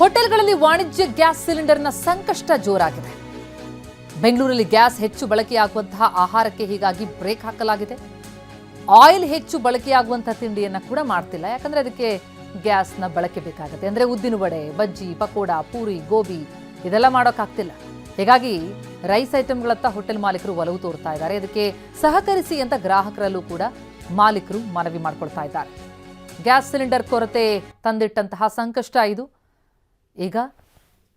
ಹೋಟೆಲ್ಗಳಲ್ಲಿ ವಾಣಿಜ್ಯ ಗ್ಯಾಸ್ ಸಿಲಿಂಡರ್ನ ಸಂಕಷ್ಟ ಜೋರಾಗಿದೆ. ಬೆಂಗಳೂರಲ್ಲಿ ಗ್ಯಾಸ್ ಹೆಚ್ಚು ಬಳಕೆಯಾಗುವಂತಹ ಆಹಾರಕ್ಕೆ ಹೀಗಾಗಿ ಬ್ರೇಕ್ ಹಾಕಲಾಗಿದೆ. ಆಯಿಲ್ ಹೆಚ್ಚು ಬಳಕೆಯಾಗುವಂತಹ ತಿಂಡಿಯನ್ನ ಕೂಡ ಮಾಡ್ತಿಲ್ಲ, ಯಾಕಂದ್ರೆ ಅದಕ್ಕೆ ಗ್ಯಾಸ್ನ ಬಳಕೆ ಬೇಕಾಗುತ್ತೆ. ಅಂದ್ರೆ ಉದ್ದಿನ ವಡೆ, ಬಜ್ಜಿ, ಪಕೋಡ, ಪೂರಿ, ಗೋಬಿ ಇದೆಲ್ಲ ಮಾಡೋಕ್ಕಾಗ್ತಿಲ್ಲ. ಹೀಗಾಗಿ ರೈಸ್ ಐಟಮ್ಗಳತ್ತ ಹೋಟೆಲ್ ಮಾಲೀಕರು ಒಲವು ತೋರ್ತಾ ಇದ್ದಾರೆ. ಅದಕ್ಕೆ ಸಹಕರಿಸಿ ಅಂತ ಗ್ರಾಹಕರಲ್ಲೂ ಕೂಡ ಮಾಲೀಕರು ಮನವಿ ಮಾಡ್ಕೊಳ್ತಾ ಇದ್ದಾರೆ. ಗ್ಯಾಸ್ ಸಿಲಿಂಡರ್ ಕೊರತೆ ತಂದಿಟ್ಟಂತಹ ಸಂಕಷ್ಟ ಇದು. ಈಗ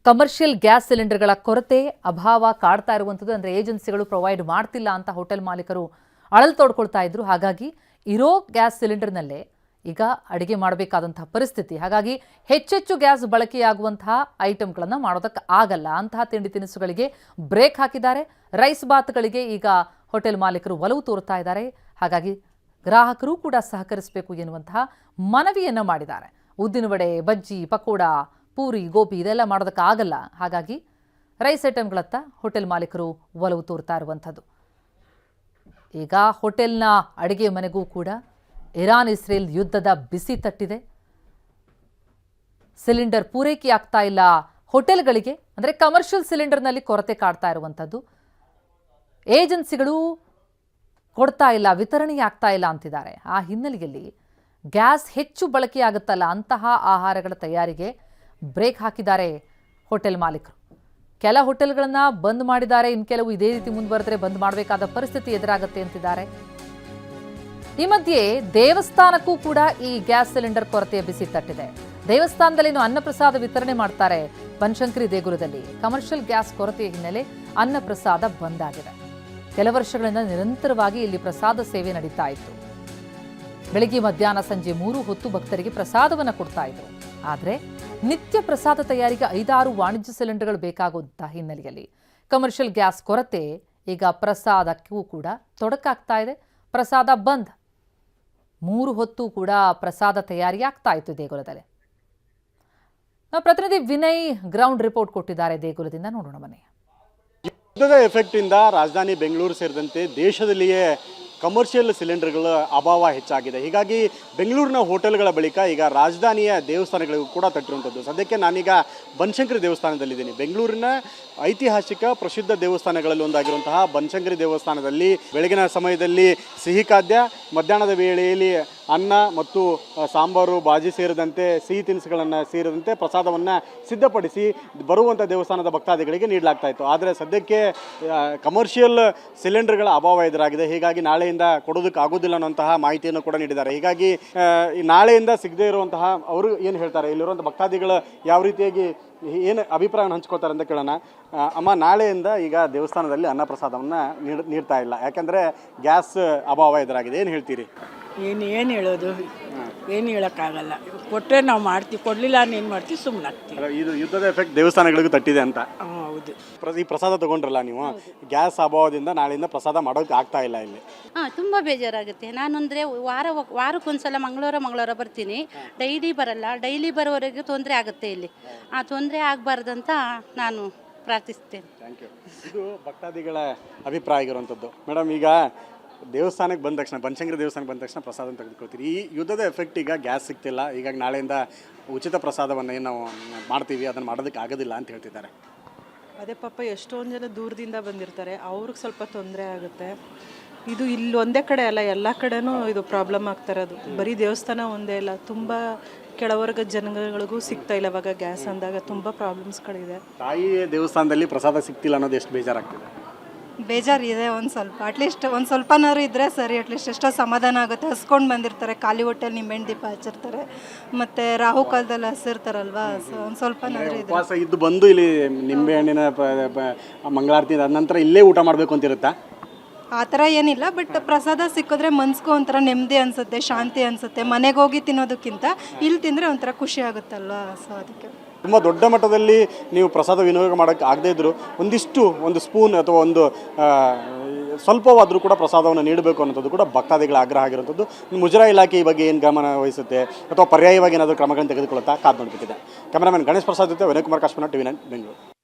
ಕಮರ್ಷಿಯಲ್ ಗ್ಯಾಸ್ ಸಿಲಿಂಡರ್ಗಳ ಕೊರತೆ ಅಭಾವ ಕಾಡ್ತಾ ಇರುವಂಥದ್ದು. ಅಂದರೆ ಏಜೆನ್ಸಿಗಳು ಪ್ರೊವೈಡ್ ಮಾಡ್ತಿಲ್ಲ ಅಂತ ಹೋಟೆಲ್ ಮಾಲೀಕರು ಅಳಲು ತೋಡ್ಕೊಳ್ತಾ ಇದ್ರು. ಹಾಗಾಗಿ ಇರೋ ಗ್ಯಾಸ್ ಸಿಲಿಂಡರ್ನಲ್ಲೇ ಈಗ ಅಡುಗೆ ಮಾಡಬೇಕಾದಂತಹ ಪರಿಸ್ಥಿತಿ. ಹಾಗಾಗಿ ಹೆಚ್ಚೆಚ್ಚು ಗ್ಯಾಸ್ ಬಳಕೆಯಾಗುವಂತಹ ಐಟಮ್ಗಳನ್ನು ಮಾಡೋದಕ್ಕೆ ಆಗಲ್ಲ. ಅಂತಹ ತಿಂಡಿ ತಿನಿಸುಗಳಿಗೆ ಬ್ರೇಕ್ ಹಾಕಿದ್ದಾರೆ. ರೈಸ್ ಬಾತ್ಗಳಿಗೆ ಈಗ ಹೋಟೆಲ್ ಮಾಲೀಕರು ಒಲವು ತೋರ್ತಾ ಇದ್ದಾರೆ. ಹಾಗಾಗಿ ಗ್ರಾಹಕರು ಕೂಡ ಸಹಕರಿಸಬೇಕು ಎನ್ನುವಂತಹ ಮನವಿಯನ್ನು ಮಾಡಿದ್ದಾರೆ. ಉದ್ದಿನ ವಡೆ, ಬಜ್ಜಿ, ಪಕೋಡ, ಪೂರಿ, ಗೋಬಿ ಇದೆಲ್ಲ ಮಾಡೋದಕ್ಕೆ ಆಗಲ್ಲ. ಹಾಗಾಗಿ ರೈಸ್ ಐಟಮ್ಗಳತ್ತ ಹೋಟೆಲ್ ಮಾಲೀಕರು ಒಲವು ತೋರ್ತಾ ಇರುವಂಥದ್ದು. ಈಗ ಹೋಟೆಲ್ನ ಅಡುಗೆ ಮನೆಗೂ ಕೂಡ ಇರಾನ್ ಇಸ್ರೇಲ್ ಯುದ್ಧದ ಬಿಸಿ ತಟ್ಟಿದೆ. ಸಿಲಿಂಡರ್ ಪೂರೈಕೆ ಆಗ್ತಾ ಇಲ್ಲ ಹೋಟೆಲ್ಗಳಿಗೆ. ಅಂದರೆ ಕಮರ್ಷಿಯಲ್ ಸಿಲಿಂಡರ್ನಲ್ಲಿ ಕೊರತೆ ಕಾಡ್ತಾ ಇರುವಂಥದ್ದು. ಏಜೆನ್ಸಿಗಳು ಕೊಡ್ತಾ ಇಲ್ಲ, ವಿತರಣೆ ಆಗ್ತಾ ಇಲ್ಲ ಅಂತಿದ್ದಾರೆ. ಆ ಹಿನ್ನೆಲೆಯಲ್ಲಿ ಗ್ಯಾಸ್ ಹೆಚ್ಚು ಬಳಕೆಯಾಗುತ್ತಲ್ಲ ಅಂತಹ ಆಹಾರಗಳ ತಯಾರಿಗೆ ಬ್ರೇಕ್ ಹಾಕಿದ್ದಾರೆ ಹೋಟೆಲ್ ಮಾಲೀಕರು. ಕೆಲ ಹೋಟೆಲ್ಗಳನ್ನು ಬಂದ್ ಮಾಡಿದ್ದಾರೆ. ಇನ್ನು ಕೆಲವು ಇದೇ ರೀತಿ ಮುಂದುವರೆದರೆ ಬಂದ್ ಮಾಡಬೇಕಾದ ಪರಿಸ್ಥಿತಿ ಎದುರಾಗುತ್ತೆ ಅಂತಿದ್ದಾರೆ. ಈ ಮಧ್ಯೆ ದೇವಸ್ಥಾನಕ್ಕೂ ಕೂಡ ಈ ಗ್ಯಾಸ್ ಸಿಲಿಂಡರ್ ಕೊರತೆಯ ಬಿಸಿ ತಟ್ಟಿದೆ. ದೇವಸ್ಥಾನದಲ್ಲಿ ಅನ್ನಪ್ರಸಾದ ವಿತರಣೆ ಮಾಡ್ತಾರೆ. ಬನಶಂಕರಿ ದೇಗುಲದಲ್ಲಿ ಕಮರ್ಷಿಯಲ್ ಗ್ಯಾಸ್ ಕೊರತೆಯ ಹಿನ್ನೆಲೆ ಅನ್ನಪ್ರಸಾದ ಬಂದ್ ಆಗಿದೆ. ಕೆಲ ವರ್ಷಗಳಿಂದ ನಿರಂತರವಾಗಿ ಇಲ್ಲಿ ಪ್ರಸಾದ ಸೇವೆ ನಡೀತಾ ಇತ್ತು. ಬೆಳಿಗ್ಗೆ, ಮಧ್ಯಾಹ್ನ, ಸಂಜೆ 3 ಹೊತ್ತು ಭಕ್ತರಿಗೆ ಪ್ರಸಾದವನ್ನು ಕೊಡ್ತಾ ಇದ್ರು. ಆದರೆ ನಿತ್ಯ ಪ್ರಸಾದ ತಯಾರಿಗೆ 5-6 ವಾಣಿಜ್ಯ ಸಿಲಿಂಡರ್ಗಳು ಬೇಕಾಗುವಂತಹ ಹಿನ್ನೆಲೆಯಲ್ಲಿ ಕಮರ್ಷಿಯಲ್ ಗ್ಯಾಸ್ ಕೊರತೆ ಈಗ ಪ್ರಸಾದಕ್ಕೂ ಕೂಡ ತೊಡಕಾಗ್ತಾ ಇದೆ. ಪ್ರಸಾದ ಬಂದ್. 3 ಹೊತ್ತು ಕೂಡ ಪ್ರಸಾದ ತಯಾರಿ ಆಗ್ತಾ ಇತ್ತು ದೇಗುಲದಲ್ಲಿ. ನಾವು ಪ್ರತಿನಿಧಿ ವಿನಯ್ ಗ್ರೌಂಡ್ ರಿಪೋರ್ಟ್ ಕೊಟ್ಟಿದ್ದಾರೆ ದೇಗುಲದಿಂದ, ನೋಡೋಣ ಬನ್ನಿ. ಯುದ್ಧದ ಎಫೆಕ್ಟ್ ಇಂದ ರಾಜಧಾನಿ ಬೆಂಗಳೂರು ಸೇರಿದಂತೆ ದೇಶದಲ್ಲಿಯೇ ಕಮರ್ಷಿಯಲ್ ಸಿಲಿಂಡರ್ಗಳ ಅಭಾವ ಹೆಚ್ಚಾಗಿದೆ. ಹೀಗಾಗಿ ಬೆಂಗಳೂರಿನ ಹೋಟೆಲ್ಗಳ ಬಳಿಕ ಈಗ ರಾಜಧಾನಿಯ ದೇವಸ್ಥಾನಗಳಿಗೂ ಕೂಡ ತಟ್ಟಿರುವಂಥದ್ದು. ಸದ್ಯಕ್ಕೆ ನಾನೀಗ ಬನಶಂಕರಿ ದೇವಸ್ಥಾನದಲ್ಲಿದ್ದೀನಿ. ಬೆಂಗಳೂರಿನ ಐತಿಹಾಸಿಕ ಪ್ರಸಿದ್ಧ ದೇವಸ್ಥಾನಗಳಲ್ಲಿ ಒಂದಾಗಿರುವಂತಹ ಬನಶಂಕರಿ ದೇವಸ್ಥಾನದಲ್ಲಿ ಬೆಳಗಿನ ಸಮಯದಲ್ಲಿ ಸಿಹಿ ಖಾದ್ಯ, ಮಧ್ಯಾಹ್ನದ ವೇಳೆಯಲ್ಲಿ ಅನ್ನ ಮತ್ತು ಸಾಂಬಾರು, ಬಾಜಿ ಸೇರಿದಂತೆ ಸಿಹಿ ತಿನಿಸುಗಳನ್ನು ಸೇರಿದಂತೆ ಪ್ರಸಾದವನ್ನು ಸಿದ್ಧಪಡಿಸಿ ಬರುವಂಥ ದೇವಸ್ಥಾನದ ಭಕ್ತಾದಿಗಳಿಗೆ ನೀಡಲಾಗ್ತಾ ಇತ್ತು. ಆದರೆ ಸದ್ಯಕ್ಕೆ ಕಮರ್ಷಿಯಲ್ ಸಿಲಿಂಡರ್ಗಳ ಅಭಾವ ಎದುರಾಗಿದೆ. ಹೀಗಾಗಿ ನಾಳೆಯಿಂದ ಕೊಡೋದಕ್ಕೆ ಆಗೋದಿಲ್ಲ ಅನ್ನೋಂತಹ ಮಾಹಿತಿಯನ್ನು ಕೂಡ ನೀಡಿದ್ದಾರೆ. ಹೀಗಾಗಿ ನಾಳೆಯಿಂದ ಸಿಗದೇ ಇರುವಂತಹ ಅವರು ಏನು ಹೇಳ್ತಾರೆ, ಇಲ್ಲಿರುವಂಥ ಭಕ್ತಾದಿಗಳು ಯಾವ ರೀತಿಯಾಗಿ ಏನು ಅಭಿಪ್ರಾಯವನ್ನು ಹಂಚ್ಕೋತಾರೆ ಅಂತ ಕೇಳೋಣ. ಅಮ್ಮ, ನಾಳೆಯಿಂದ ಈಗ ದೇವಸ್ಥಾನದಲ್ಲಿ ಅನ್ನಪ್ರಸಾದವನ್ನು ನೀಡ್ತಾ ಇಲ್ಲ, ಯಾಕಂದರೆ ಗ್ಯಾಸ್ ಅಭಾವ ಎದುರಾಗಿದೆ. ಏನು ಹೇಳ್ತೀರಿ? ಏನು ಹೇಳೋದು, ಏನು ಹೇಳೋಕ್ಕಾಗಲ್ಲ. ಕೊಟ್ಟರೆ ನಾವು ಮಾಡ್ತೀವಿ, ಕೊಡಲಿಲ್ಲ ಏನು ಮಾಡ್ತೀವಿ, ಸುಮ್ಮನೆ ಆಗ್ತೀವಿ. ಇದು ಯುದ್ಧದ ಎಫೆಕ್ಟ್ ದೇವಸ್ಥಾನಗಳಿಗೂ ತಟ್ಟಿದೆ ಅಂತ. ಹೌದು. ಈ ಪ್ರಸಾದ ತೊಗೊಂಡ್ರಲ್ಲ ನೀವು, ಗ್ಯಾಸ್ ಅಭಾವದಿಂದ ನಾಳೆಯಿಂದ ಪ್ರಸಾದ ಮಾಡೋಕೆ ಆಗ್ತಾ ಇಲ್ಲ ಇಲ್ಲಿ. ತುಂಬ ಬೇಜಾರಾಗುತ್ತೆ. ನಾನಂದರೆ ವಾರಕ್ಕೊಂದ್ಸಲ ಮಂಗಳವಾರ ಬರ್ತೀನಿ. ಡೈಲಿ ಬರಲ್ಲ. ಡೈಲಿ ಬರೋವರೆಗೂ ತೊಂದರೆ ಆಗುತ್ತೆ ಇಲ್ಲಿ. ಆ ತೊಂದರೆ ಆಗಬಾರ್ದಂತ ನಾನು ಪ್ರಾರ್ಥಿಸ್ತೇನೆ. Thank you. ಇದು ಭಕ್ತಾದಿಗಳ ಅಭಿಪ್ರಾಯ ಆಗಿರುವಂಥದ್ದು. ಮೇಡಮ್, ಈಗ ದೇವಸ್ಥಾನಕ್ಕೆ ಬಂದ ತಕ್ಷಣ, ಬನಶಂಕರಿ ದೇವಸ್ಥಾನಕ್ಕೆ ಬಂದ ತಕ್ಷಣ ಪ್ರಸಾದ ತೆಗೆದುಕೊಳ್ತೀರಿ. ಈ ಯುದ್ಧದ ಎಫೆಕ್ಟ್ ಈಗ ಗ್ಯಾಸ್ ಸಿಗ್ತಿಲ್ಲ. ಹೀಗಾಗಿ ನಾಳೆಯಿಂದ ಉಚಿತ ಪ್ರಸಾದವನ್ನು ಏನು ನಾವು ಮಾಡ್ತೀವಿ ಅದನ್ನು ಮಾಡೋದಕ್ಕೆ ಆಗೋದಿಲ್ಲ ಅಂತ ಹೇಳ್ತಿದ್ದಾರೆ. ಅದೇ ಪಾಪ ಎಷ್ಟೊಂದು ಜನ ದೂರದಿಂದ ಬಂದಿರ್ತಾರೆ, ಅವ್ರಿಗೆ ಸ್ವಲ್ಪ ತೊಂದರೆ ಆಗುತ್ತೆ. ಇದು ಇಲ್ಲಿ ಒಂದೇ ಕಡೆ ಅಲ್ಲ, ಎಲ್ಲ ಕಡೆನೂ ಇದು ಪ್ರಾಬ್ಲಮ್ ಆಗ್ತಾ ಇರೋದು. ಬರೀ ದೇವಸ್ಥಾನ ಒಂದೇ ಇಲ್ಲ, ತುಂಬ ಕೆಳವರ್ಗದ ಜನಗಳಿಗೂ ಸಿಗ್ತಾ ಇಲ್ಲ. ಇವಾಗ ಗ್ಯಾಸ್ ಅಂದಾಗ ತುಂಬ ಪ್ರಾಬ್ಲಮ್ಸ್ಗಳಿದೆ. ತಾಯಿ ದೇವಸ್ಥಾನದಲ್ಲಿ ಪ್ರಸಾದ ಸಿಗ್ತಿಲ್ಲ ಅನ್ನೋದು ಎಷ್ಟು ಬೇಜಾರಾಗ್ತಿದೆ? ಬೇಜಾರಿದೆ. ಒಂದು ಸ್ವಲ್ಪ ಅಟ್ಲೀಸ್ಟ್ ಒಂದು ಸ್ವಲ್ಪನಾದ್ರು ಇದ್ದರೆ ಸರಿ. ಅಟ್ಲೀಸ್ಟ್ ಎಷ್ಟೋ ಸಮಾಧಾನ ಆಗುತ್ತೆ. ಹಸ್ಕೊಂಡು ಬಂದಿರ್ತಾರೆ, ಖಾಲಿ ಹೊಟ್ಟೆಲಿ ನಿಂಬೆಹಣ್ಣು ದೀಪ ಹಚ್ಚಿರ್ತಾರೆ, ಮತ್ತು ರಾಹು ಕಾಲದಲ್ಲಿ ಹಸಿರ್ತಾರಲ್ವ. ಸೊ ಒಂದು ಸ್ವಲ್ಪನಾದ್ರೂ ಇದೆ. ಉಪವಾಸ ಇದ್ದು ಬಂದು ಇಲ್ಲಿ ನಿಂಬೆಹಣ್ಣಿನ ಮಂಗಳಾರತಿ ಆದ ನಂತರ ಇಲ್ಲೇ ಊಟ ಮಾಡಬೇಕು ಅಂತಿರುತ್ತಾ? ಆ ಥರ ಏನಿಲ್ಲ. ಬಟ್ ಪ್ರಸಾದ ಸಿಕ್ಕಿದ್ರೆ ಮನ್ಸಿಗೂ ಒಂಥರ ನೆಮ್ಮದಿ ಅನಿಸುತ್ತೆ, ಶಾಂತಿ ಅನಿಸುತ್ತೆ. ಮನೆಗೆ ಹೋಗಿ ತಿನ್ನೋದಕ್ಕಿಂತ ಇಲ್ಲಿ ತಿಂದರೆ ಒಂಥರ ಖುಷಿ ಆಗುತ್ತಲ್ವ. ಸೊ ಅದಕ್ಕೆ ತುಂಬ ದೊಡ್ಡ ಮಟ್ಟದಲ್ಲಿ ನೀವು ಪ್ರಸಾದ ವಿನಿಯೋಗ ಮಾಡೋಕ್ಕೆ ಆಗದೇ ಇದ್ದರೂ ಒಂದು ಸ್ಪೂನ್ ಅಥವಾ ಒಂದು ಸ್ವಲ್ಪವಾದರೂ ಕೂಡ ಪ್ರಸಾದವನ್ನು ನೀಡಬೇಕು ಅನ್ನೋದು ಕೂಡ ಭಕ್ತಾದಿಗಳ ಆಗ್ರಹ ಆಗಿರುವಂಥದ್ದು. ಮುಜರಾಯಿ ಇಲಾಖೆ ಈ ಬಗ್ಗೆ ಏನು ಗಮನ ವಹಿಸುತ್ತೆ ಅಥವಾ ಪರ್ಯಾಯವಾಗಿ ಏನಾದರೂ ಕ್ರಮಗಳನ್ನು ತೆಗೆದುಕೊಳ್ಳುತ್ತಾ ಕಾದು ನೋಡಬೇಕಿದೆ. ಕ್ಯಾಮರಾಮನ್ ಗಣೇಶ್ ಪ್ರಸಾದ್ ಜೊತೆ ವಿನಯ್ ಕುಮಾರ್ ಕಾಶ್ಮೀರ, TV9 ಬೆಂಗಳೂರು.